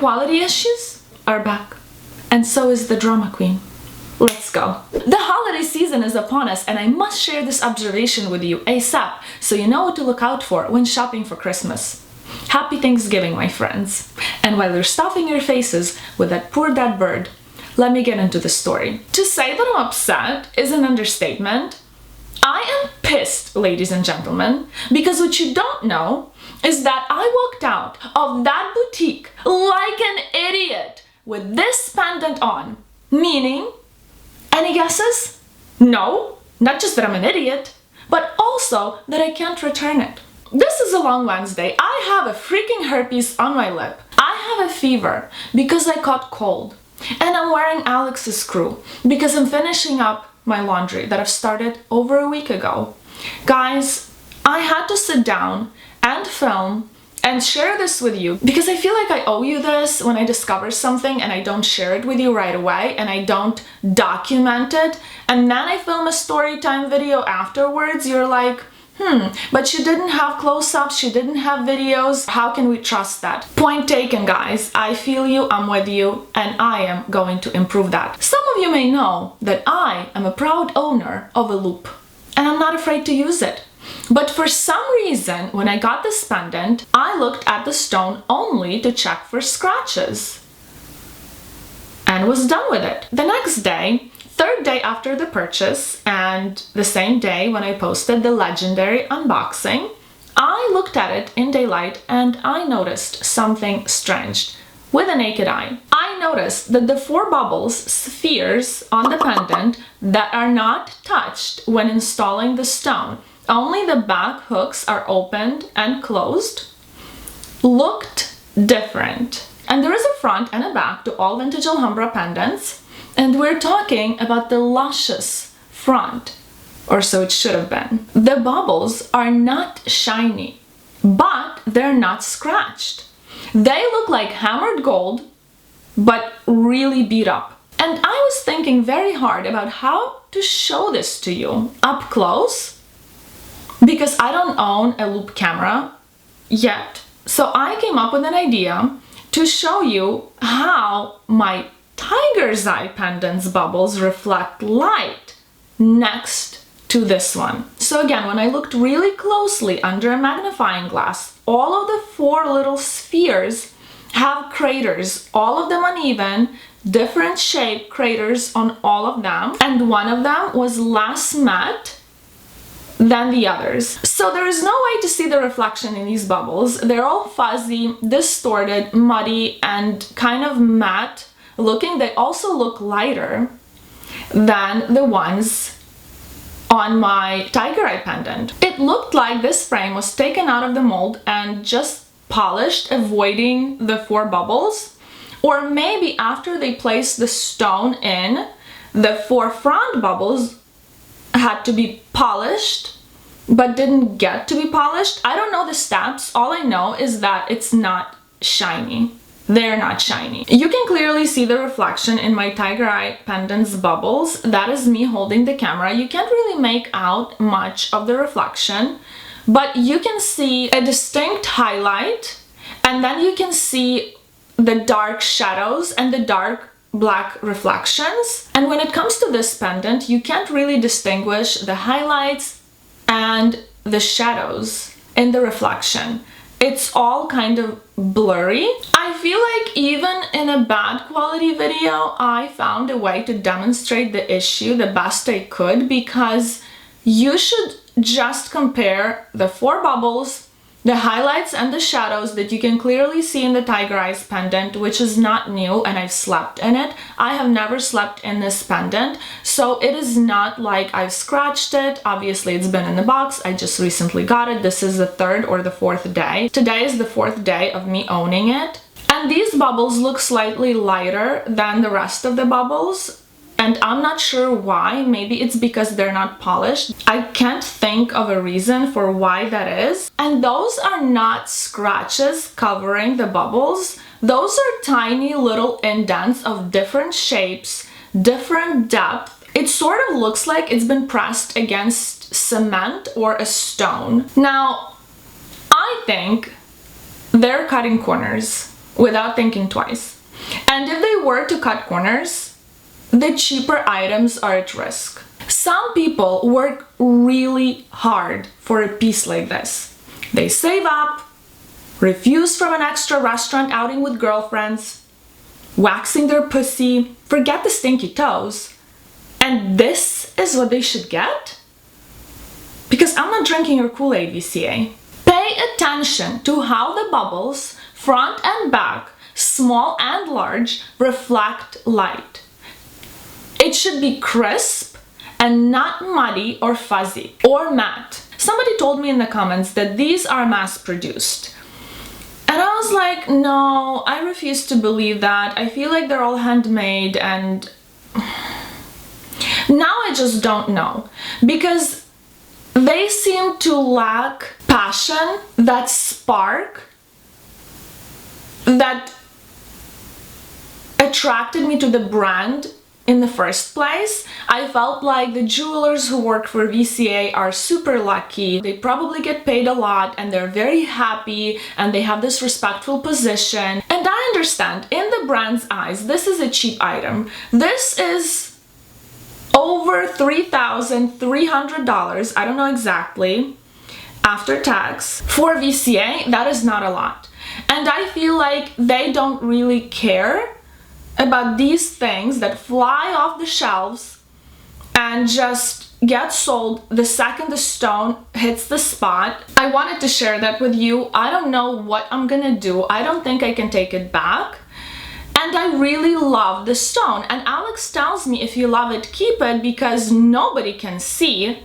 quality issues are back. And so is the drama queen. Let's go. The holiday season is upon us, and I must share this observation with you ASAP so you know what to look out for when shopping for Christmas. Happy Thanksgiving, my friends. And while you're stuffing your faces with that poor dead bird, let me get into the story. To say that I'm upset is an understatement. I am pissed, ladies and gentlemen, because what you don't know is that I walked out of that boutique like an idiot with this pendant on. Meaning, any guesses? No, not just that I'm an idiot, but also that I can't return it. This is a long Wednesday. I have a freaking herpes on my lip. I have a fever because I caught cold. And I'm wearing Alex's screw because I'm finishing up my laundry that I've started over a week ago. Guys, I had to sit down and film and share this with you because I feel like I owe you this when I discover something and I don't share it with you right away and I don't document it, and then I film a story time video afterwards. You're like, but she didn't have close-ups, she didn't have videos, how can we trust that? Point taken, guys. I feel you, I'm with you, and I am going to improve that. Some of you may know that I am a proud owner of a loupe and I'm not afraid to use it. But for some reason, when I got this pendant, I looked at the stone only to check for scratches and was done with it. The next day, third day after the purchase, and the same day when I posted the legendary unboxing, I looked at it in daylight and I noticed something strange with a naked eye. I noticed that the 4 bubbles, spheres on the pendant that are not touched when installing the stone, only the back hooks are opened and closed, looked different. And there is a front and a back to all vintage Alhambra pendants, and we're talking about the luscious front, or so it should have been. The bubbles are not shiny, but they're not scratched. They look like hammered gold, but really beat up. And I was thinking very hard about how to show this to you up close, because I don't own a loupe camera yet. So I came up with an idea to show you how my tiger's eye pendant's bubbles reflect light next to this one. So again, when I looked really closely under a magnifying glass, all of the 4 little spheres have craters, all of them uneven, different shape craters on all of them, and one of them was less matte than the others. So there is no way to see the reflection in these bubbles. They're all fuzzy, distorted, muddy, and kind of matte looking. They also look lighter than the ones on my tiger eye pendant. It looked like this frame was taken out of the mold and just polished, avoiding the 4 bubbles. Or maybe after they placed the stone in, the 4 front bubbles had to be polished but didn't get to be polished. I don't know the steps. All I know is that it's not shiny. They're not shiny. You can clearly see the reflection in my tiger eye pendant's bubbles. That is me holding the camera. You can't really make out much of the reflection, but you can see a distinct highlight, and then you can see the dark shadows and the dark black reflections. And when it comes to this pendant, you can't really distinguish the highlights and the shadows in the reflection. It's all kind of blurry. I feel like even in a bad quality video, I found a way to demonstrate the issue the best I could, because you should just compare the 4 bubbles, the highlights and the shadows that you can clearly see in the tiger eyes pendant, which is not new, and I've slept in it. I have never slept in this pendant, so it is not like I've scratched it. Obviously it's been in the box. I just recently got it. This is the 3rd or the 4th day. Today is the 4th day of me owning it. And these bubbles look slightly lighter than the rest of the bubbles. And I'm not sure why. Maybe it's because they're not polished. I can't think of a reason for why that is. And those are not scratches covering the bubbles. Those are tiny little indents of different shapes, different depth. It sort of looks like it's been pressed against cement or a stone. Now, I think they're cutting corners. without thinking twice. And if they were to cut corners, the cheaper items are at risk. Some people work really hard for a piece like this. They save up, refuse from an extra restaurant outing with girlfriends, waxing their pussy, forget the stinky toes, and this is what they should get? Because I'm not drinking your Kool-Aid, VCA. Pay attention to how the bubbles, front and back, small and large, reflect light. It should be crisp and not muddy or fuzzy or matte. Somebody told me in the comments that these are mass-produced. And I was like, no, I refuse to believe that. I feel like they're all handmade, and now I just don't know. Because they seem to lack passion, that spark that attracted me to the brand in the first place. I felt like the jewelers who work for VCA are super lucky. They probably get paid a lot and they're very happy and they have this respectful position. And I understand, in the brand's eyes, this is a cheap item. This is over $3,300, I don't know exactly, after tax. For VCA, that is not a lot. And I feel like they don't really care about these things that fly off the shelves and just get sold the second the stone hits the spot. I wanted to share that with you. I don't know what I'm gonna do. I don't think I can take it back. And I really love the stone. And Alex tells me, if you love it, keep it, because nobody can see.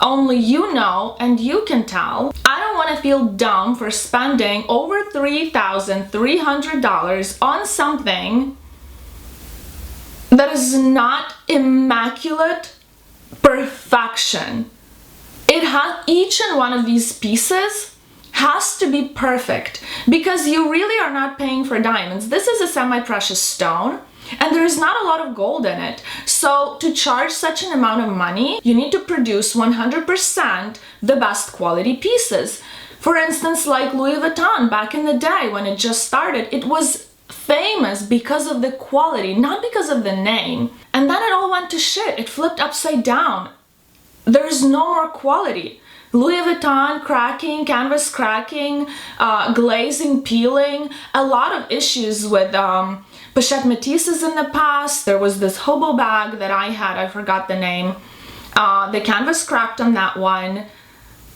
Only you know and you can tell. I don't want to feel dumb for spending over $3,300 on something that is not immaculate perfection. It has, each and one of these pieces has to be perfect, because you really are not paying for diamonds. This is a semi-precious stone and there is not a lot of gold in it. So to charge such an amount of money, you need to produce 100% the best quality pieces. For instance, like Louis Vuitton back in the day when it just started, it was famous because of the quality, not because of the name. And then it all went to shit. It flipped upside down. There's no more quality. Louis Vuitton cracking, canvas cracking, glazing, peeling, a lot of issues with pochette métisses in the past. There was this hobo bag that I had, I forgot the name. The canvas cracked on that one.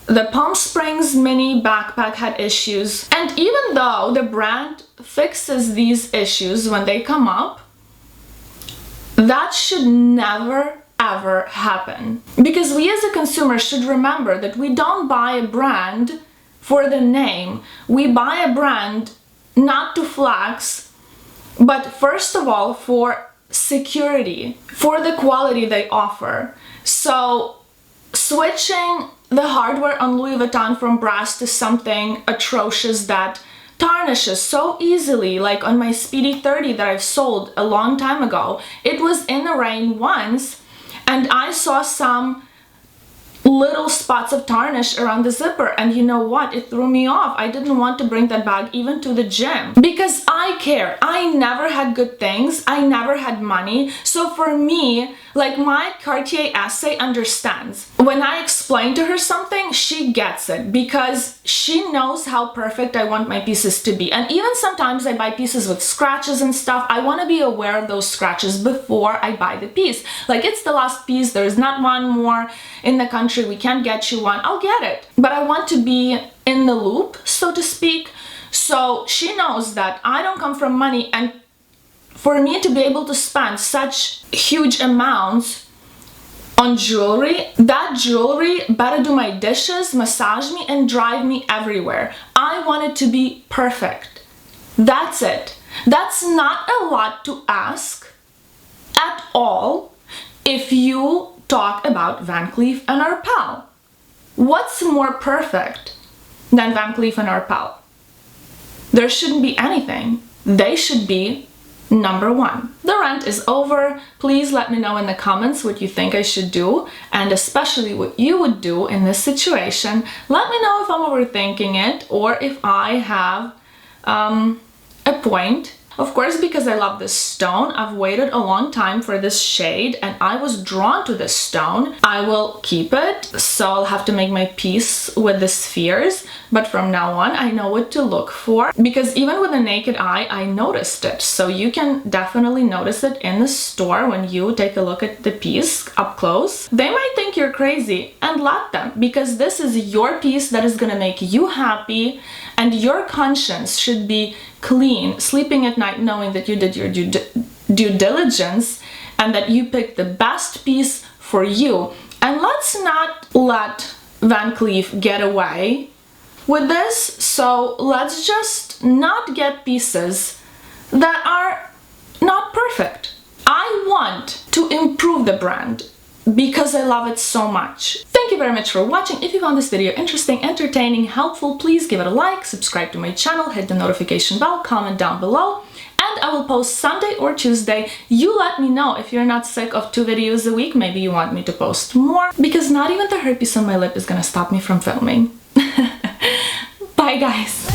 The Palm Springs mini backpack had issues. And even though the brand fixes these issues when they come up, that should never ever happen. Because we as a consumer should remember that we don't buy a brand for the name. We buy a brand not to flex, but first of all for security, for the quality they offer. So switching the hardware on Louis Vuitton from brass to something atrocious that tarnishes so easily, like on my Speedy 30 that I've sold a long time ago, it was in the rain once and I saw some little spots of tarnish around the zipper, and you know what, it threw me off. I didn't want to bring that bag even to the gym because I care. I never had good things, I never had money. So for me, like, my Cartier essay understands. When I explain to her something, she gets it because she knows how perfect I want my pieces to be. And even sometimes I buy pieces with scratches and stuff. I want to be aware of those scratches before I buy the piece. Like, it's the last piece, there's not one more in the country, we can't get you one, I'll get it. But I want to be in the loop, so to speak. So she knows that I don't come from money, and for me to be able to spend such huge amounts on jewelry, that jewelry better do my dishes, massage me, and drive me everywhere. I want it to be perfect. That's it. That's not a lot to ask at all if you talk about Van Cleef and Arpels. What's more perfect than Van Cleef and Arpels? There shouldn't be anything. They should be number one. The rant is over. Please let me know in the comments what you think I should do, and especially what you would do in this situation. Let me know if I'm overthinking it or if I have a a point. Of course, because I love this stone, I've waited a long time for this shade and I was drawn to this stone. I will keep it, so I'll have to make my peace with the spheres, but from now on I know what to look for, because even with the naked eye I noticed it. So you can definitely notice it in the store when you take a look at the piece up close. They might think you're crazy, and let them, because this is your piece that is gonna make you happy, and your conscience should be clean, sleeping at night knowing that you did your due diligence and that you picked the best piece for you. And let's not let Van Cleef get away with this, so let's just not get pieces that are not perfect. I want to improve the brand because I love it so much. Thank you very much for watching. If you found this video interesting, entertaining, helpful, please give it a like, subscribe to my channel, hit the notification bell, comment down below, and I will post Sunday or Tuesday. You let me know if you're not sick of 2 videos a week. Maybe you want me to post more, because not even the herpes on my lip is gonna stop me from filming. Bye guys!